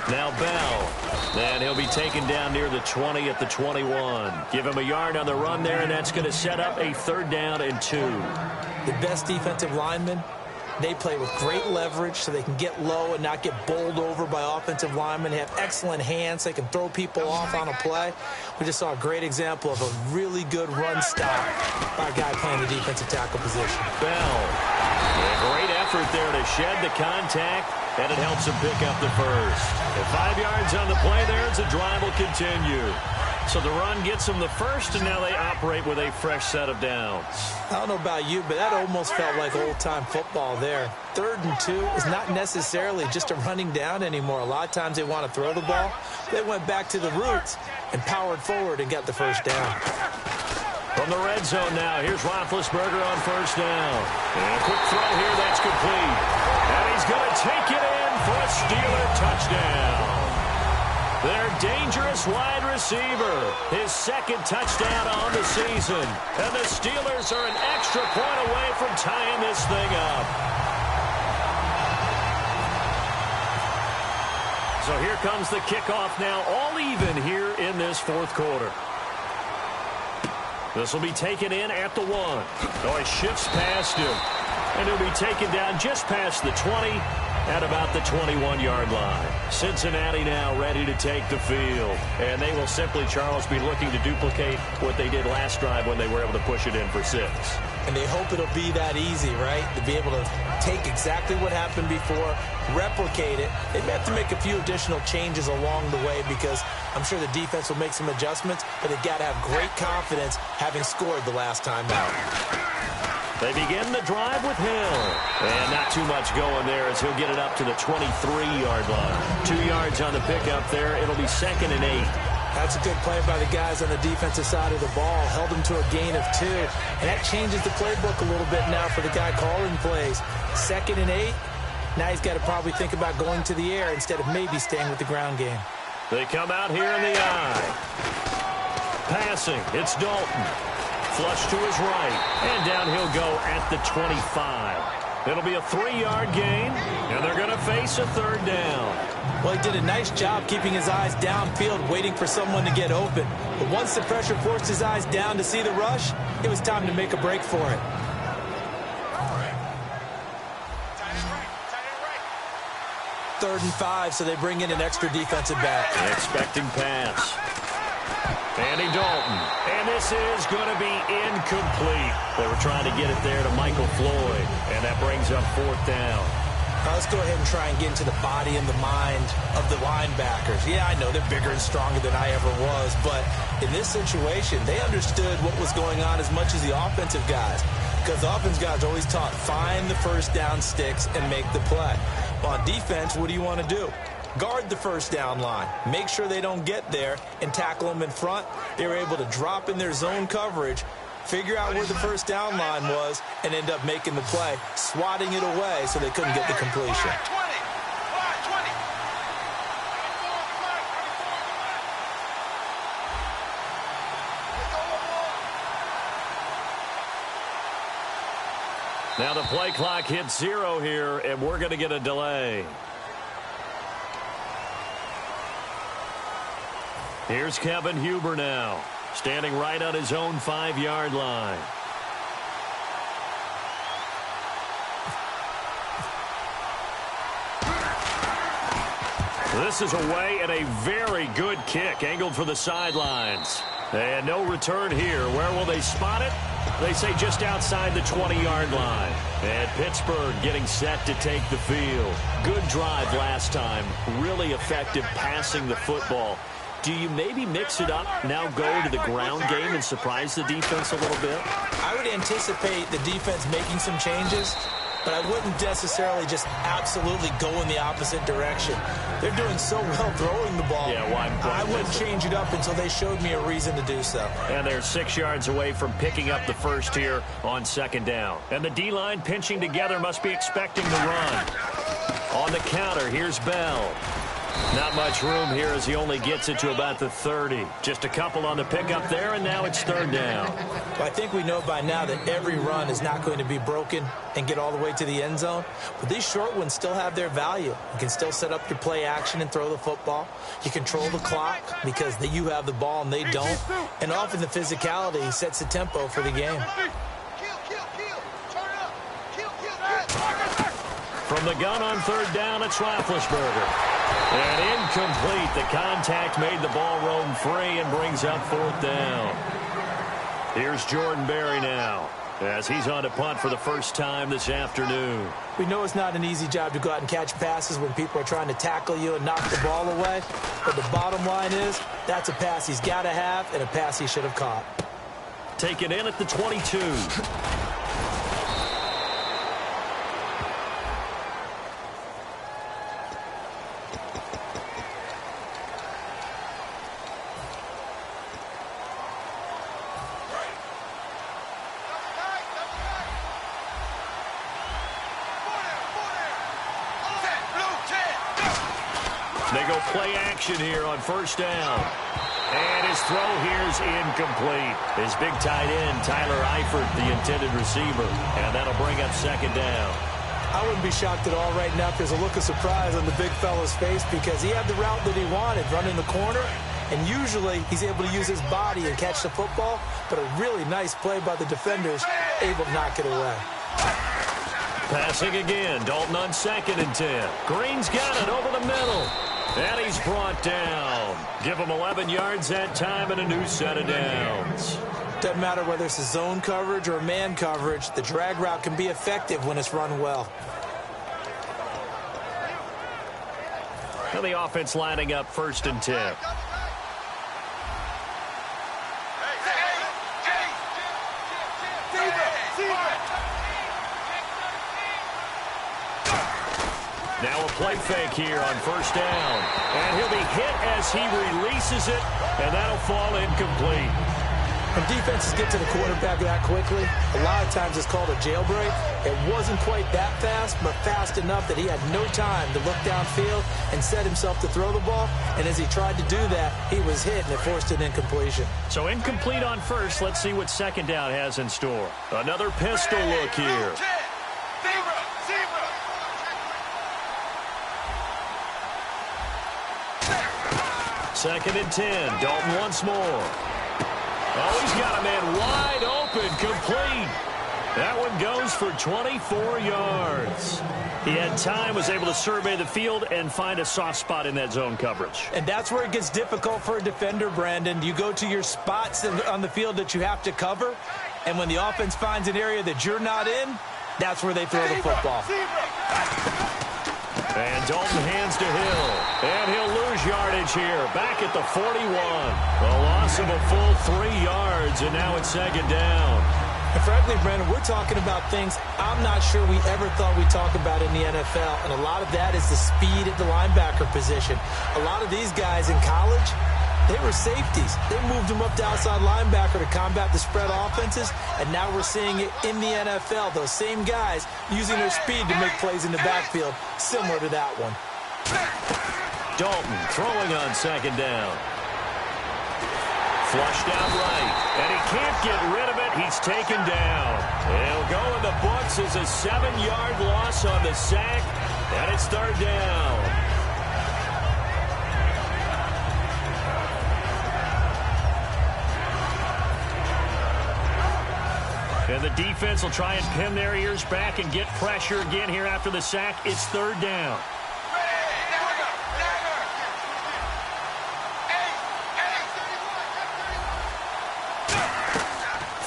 Now Bell. And he'll be taken down near the 20 at the 21. Give him a yard on the run there, and that's going to set up a 3rd down and 2. The best defensive linemen, they play with great leverage so they can get low and not get bowled over by offensive linemen. They have excellent hands. They can throw people off on a play. We just saw a great example of a really good run stop by a guy playing the defensive tackle position. Bell. Yeah, great effort there to shed the contact, and it helps him pick up the first. And 5 yards on the play there as the drive will continue. So the run gets them the first, and now they operate with a fresh set of downs. I don't know about you, but that almost felt like old-time football there. 3rd and 2 is not necessarily just a running down anymore. A lot of times they want to throw the ball. They went back to the roots and powered forward and got the first down. From the red zone now, here's Roethlisberger on first down. And a quick throw here, that's complete. And he's going to take it in for a Steeler touchdown. Their dangerous wide receiver, his 2nd touchdown on the season. And the Steelers are an extra point away from tying this thing up. So here comes the kickoff now, all even here in this 4th quarter. This will be taken in at the 1. Oh, it shifts past him. And he'll be taken down just past the 20 at about the 21-yard line. Cincinnati now ready to take the field. And they will simply, Charles, be looking to duplicate what they did last drive when they were able to push it in for 6. And they hope it'll be that easy, right? To be able to take exactly what happened before, replicate it. They may have to make a few additional changes along the way because I'm sure the defense will make some adjustments, but they've got to have great confidence having scored the last time out. They begin the drive with Hill. And not too much going there as he'll get it up to the 23-yard line. 2 yards on the pickup there. It'll be 2nd and 8. That's a good play by the guys on the defensive side of the ball. Held them to a gain of 2. And that changes the playbook a little bit now for the guy calling plays. 2nd and 8. Now he's got to probably think about going to the air instead of maybe staying with the ground game. They come out here in the eye. Passing. It's Dalton. Flush to his right. And down he'll go at the 25. It'll be a 3-yard gain. And they're going to face a 3rd down. Well, he did a nice job keeping his eyes downfield, waiting for someone to get open. But once the pressure forced his eyes down to see the rush, it was time to make a break for it. 3rd and 5, so they bring in an extra defensive back. Expecting pass. Andy Dalton. And this is going to be incomplete. They were trying to get it there to Michael Floyd. And that brings up 4th down. Let's go ahead and try and get into the body and the mind of the linebackers. Yeah, I know they're bigger and stronger than I ever was, but in this situation, they understood what was going on as much as the offensive guys. Because the offensive guys are always taught, find the first down sticks and make the play. Well, on defense, what do you want to do? Guard the first down line. Make sure they don't get there and tackle them in front. They were able to drop in their zone coverage, figure out where the first down line was, and end up making the play, swatting it away so they couldn't get the completion. Now the play clock hits 0 here, and we're going to get a delay. Here's Kevin Huber now, standing right on his own 5-yard line. This is away and a very good kick angled for the sidelines. And no return here. Where will they spot it? They say just outside the 20-yard line. And Pittsburgh getting set to take the field. Good drive last time. Really effective passing the football. Do you maybe mix it up, now go to the ground game and surprise the defense a little bit? I would anticipate the defense making some changes, but I wouldn't necessarily just absolutely go in the opposite direction. They're doing so well throwing the ball. Yeah, well, I wouldn't change it up until they showed me a reason to do so. And they're 6 yards away from picking up the first here on second down. And the D-line pinching together must be expecting the run. On the counter, here's Bell. Not much room here as he only gets it to about the 30. Just a couple on the pickup there, and now it's third down. Well, I think we know by now that every run is not going to be broken and get all the way to the end zone. But these short ones still have their value. You can still set up your play action and throw the football. You control the clock because you have the ball and they don't. And often the physicality sets the tempo for the game. From the gun on third down, it's Roethlisberger. And incomplete. The contact made the ball roam free and brings up fourth down. Here's Jordan Berry now as he's on to punt for the first time this afternoon. We know it's not an easy job to go out and catch passes when people are trying to tackle you and knock the ball away. But the bottom line is that's a pass he's got to have and a pass he should have caught. Taken in at the 22. They go play action here on first down. And his throw here is incomplete. His big tight end, Tyler Eifert, the intended receiver. And that'll bring up second down. I wouldn't be shocked at all right now if there's a look of surprise on the big fella's face because he had the route that he wanted, running the corner. And usually he's able to use his body and catch the football. But a really nice play by the defenders, able to knock it away. Passing again. Dalton on 2nd and 10. Green's got it over the middle. And he's brought down. Give him 11 yards that time and a new set of downs. Doesn't matter whether it's a zone coverage or man coverage. The drag route can be effective when it's run well. And the offense lining up 1st and 10. Now a play fake here on first down. And he'll be hit as he releases it, and that'll fall incomplete. When defenses get to the quarterback that quickly, a lot of times it's called a jailbreak. It wasn't quite that fast, but fast enough that he had no time to look downfield and set himself to throw the ball. And as he tried to do that, he was hit, and it forced an incompletion. So incomplete on first. Let's see what second down has in store. Another pistol look here. Second and 10. Dalton once more. Oh, he's got a man wide open, complete. That one goes for 24 yards. He had time, was able to survey the field and find a soft spot in that zone coverage. And that's where it gets difficult for a defender, Brandon. You go to your spots on the field that you have to cover, and when the offense finds an area that you're not in, that's where they throw the football. And Dalton hands to Hill. And he'll lose yardage here. Back at the 41. A loss of a full 3 yards, and now it's second down. And frankly, Brandon, we're talking about things I'm not sure we ever thought we'd talk about in the NFL. And a lot of that is the speed at the linebacker position. A lot of these guys in college, they were safeties. They moved them up to outside linebacker to combat the spread offenses, and now we're seeing it in the NFL. Those same guys using their speed to make plays in the backfield, similar to that one. Dalton throwing on second down. Flushed out right, and he can't get rid of it. He's taken down. He'll go in the books as a 7-yard loss on the sack, and it's third down. And the defense will try and pin their ears back and get pressure again here after the sack. It's third down.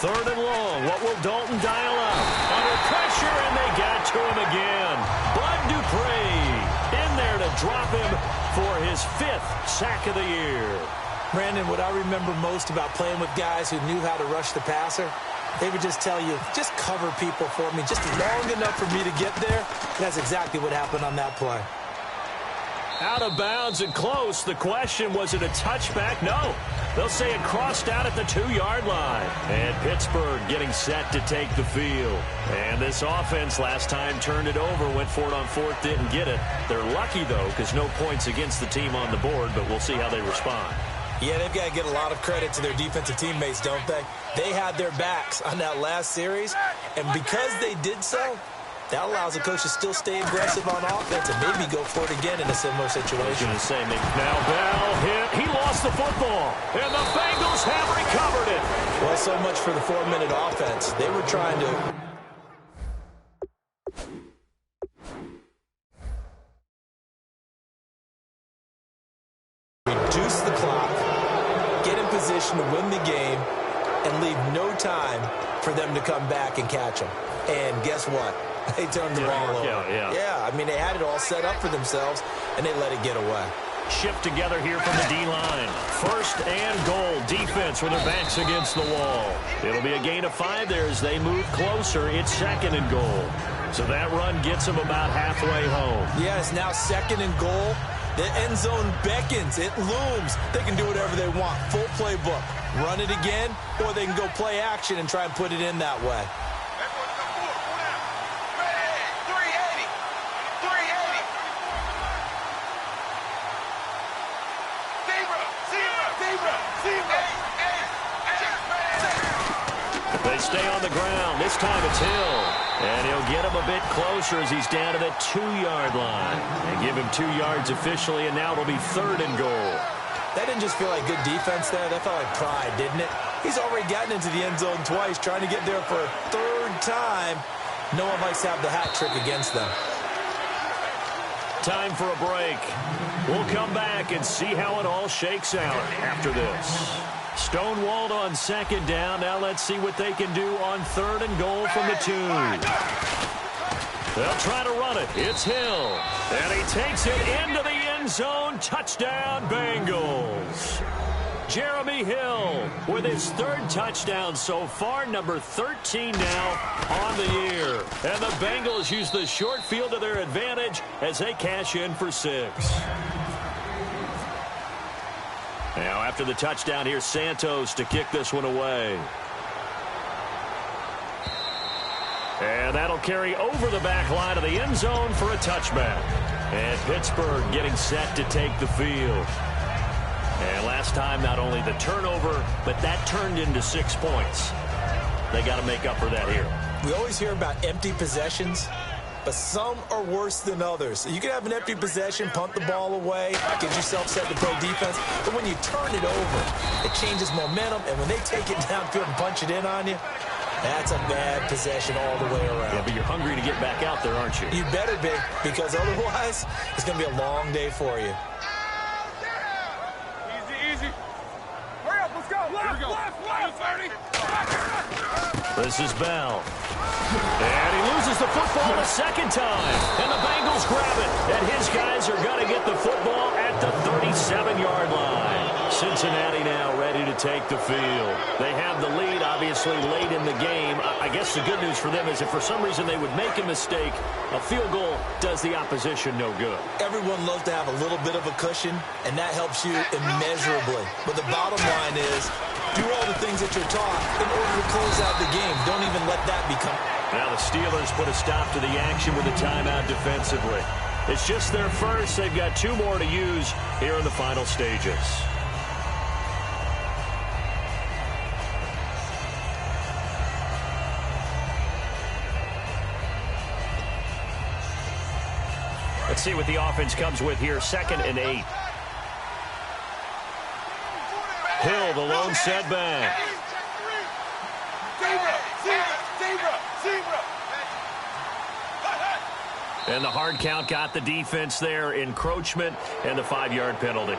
3rd and long. What will Dalton dial up? Under pressure, and they got to him again. Bud Dupree in there to drop him for his 5th sack of the year. Brandon, what I remember most about playing with guys who knew how to rush the passer, they would just tell you, just cover people for me, just long enough for me to get there. That's exactly what happened on that play. Out of bounds and close. The question, was it a touchback? No. They'll say it crossed out at the 2-yard line. And Pittsburgh getting set to take the field. And this offense last time turned it over, went for it on 4th, didn't get it. They're lucky, though, because no points against the team on the board, but we'll see how they respond. Yeah, they've got to get a lot of credit to their defensive teammates, don't they? They had their backs on that last series, and because they did so, that allows the coach to still stay aggressive on offense and maybe go for it again in a similar situation. I was going to say, now Bell hit. He lost the football, and the Bengals have recovered it. Well, so much for the 4-minute offense. They were trying to reduce the clock, get in position to win the game, and leave no time for them to come back and catch them. And guess what? They turned the ball over. Yeah, I mean, they had it all set up for themselves, and they let it get away. Shift together here from the D-line. 1st and goal. Defense with their backs against the wall. It'll be a gain of 5 there as they move closer. It's 2nd and goal. So that run gets them about halfway home. Yeah, it's now 2nd and goal. The end zone beckons. It looms. They can do whatever they want. Full playbook. Run it again, or they can go play action and try and put it in that way. They stay on the ground. This time it's Hill. And he'll get him a bit closer as he's down to the 2-yard line. And give him 2 yards officially, and now it'll be 3rd and goal. That didn't just feel like good defense there. That felt like pride, didn't it? He's already gotten into the end zone twice, trying to get there for a 3rd time. No one likes to have the hat trick against them. Time for a break. We'll come back and see how it all shakes out after this. Stonewalled on 2nd down. Now let's see what they can do on 3rd and goal from the 2. They'll try to run it. It's Hill. And he takes it into the end zone. Touchdown, Bengals. Jeremy Hill with his 3rd touchdown so far, number 13 now on the year. And the Bengals use the short field to their advantage as they cash in for 6. Now after the touchdown, here's Santos to kick this one away. And that'll carry over the back line of the end zone for a touchback. And Pittsburgh getting set to take the field. And last time, not only the turnover, but that turned into 6 points. They got to make up for that here. We always hear about empty possessions, but some are worse than others. You can have an empty possession, punt the ball away, get yourself set to play defense, but when you turn it over, it changes momentum, and when they take it downfield and punch it in on you, that's a bad possession all the way around. Yeah, but you're hungry to get back out there, aren't you? You better be, because otherwise, it's going to be a long day for you. Easy. Hurry up, let's go. Left, 30. This is Bell. And he loses the football a 2nd time. And the Bengals grab it. And his guys are going to get the football at the 37-yard line. Cincinnati now ready to take the field. They have the lead, obviously, late in the game. I guess the good news for them is if for some reason they would make a mistake, a field goal does the opposition no good. Everyone loves to have a little bit of a cushion, and that helps you immeasurably. But the bottom line is, do all the things that you're taught in order to close out the game. Don't even let that become... Now the Steelers put a stop to the action with a timeout defensively. It's just their first. They've got 2 more to use here in the final stages. Let's see what the offense comes with here. 2nd and 8. Hill, the lone setback. And the hard count got the defense there. Encroachment and the 5-yard penalty.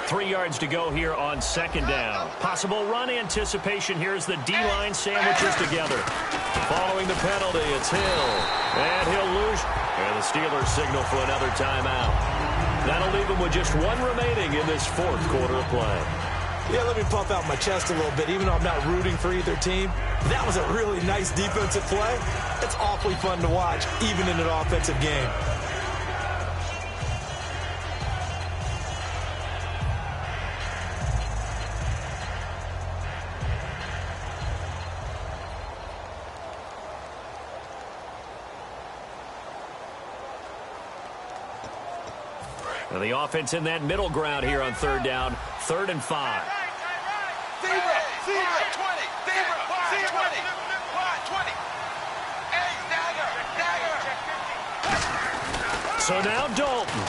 3 yards to go here on second down. Possible run anticipation here as the D-line sandwiches together. Following the penalty, it's Hill. And he'll lose. And the Steelers signal for another timeout. That'll leave him with just 1 remaining in this fourth quarter of play. Yeah, let me puff out my chest a little bit, even though I'm not rooting for either team. That was a really nice defensive play. It's awfully fun to watch, even in an offensive game. And the offense in that middle ground here on third down, 3rd and 5. So now Dalton.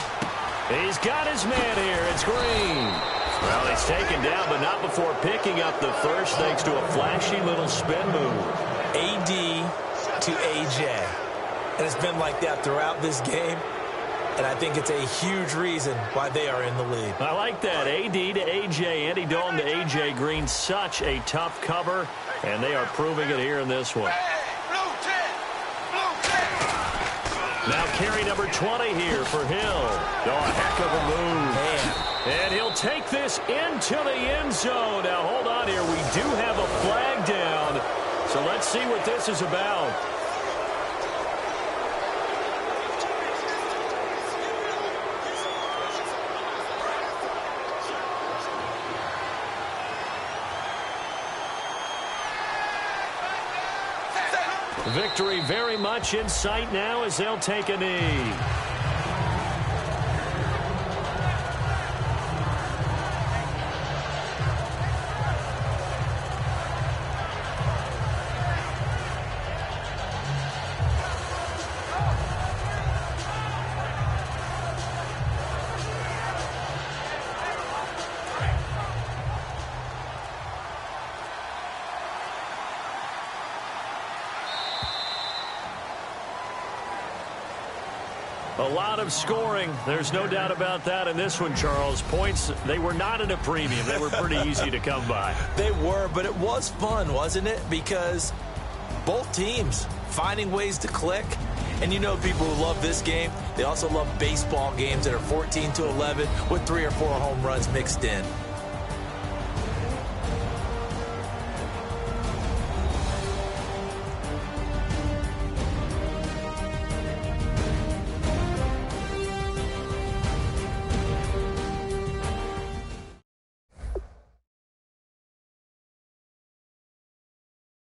He's got his man here. It's Green. Well, he's taken down, but not before picking up the first thanks to a flashy little spin move. AD to AJ. And it's been like that throughout this game. And I think it's a huge reason why they are in the lead. I like that. AD to AJ, Andy Dalton to AJ Green. Such a tough cover, and they are proving it here in this one. Now carry number 20 here for Hill. Oh, a heck of a move. Man. And he'll take this into the end zone. Now, hold on here. We do have a flag down. So let's see what this is about. Victory very much in sight now as they'll take a knee. A lot of scoring. There's no doubt about that in this one, Charles. Points, they were not at a premium. They were pretty easy to come by. They were, but it was fun, wasn't it? Because both teams finding ways to click. And you know people who love this game, they also love baseball games that are 14-11 with 3 or 4 home runs mixed in.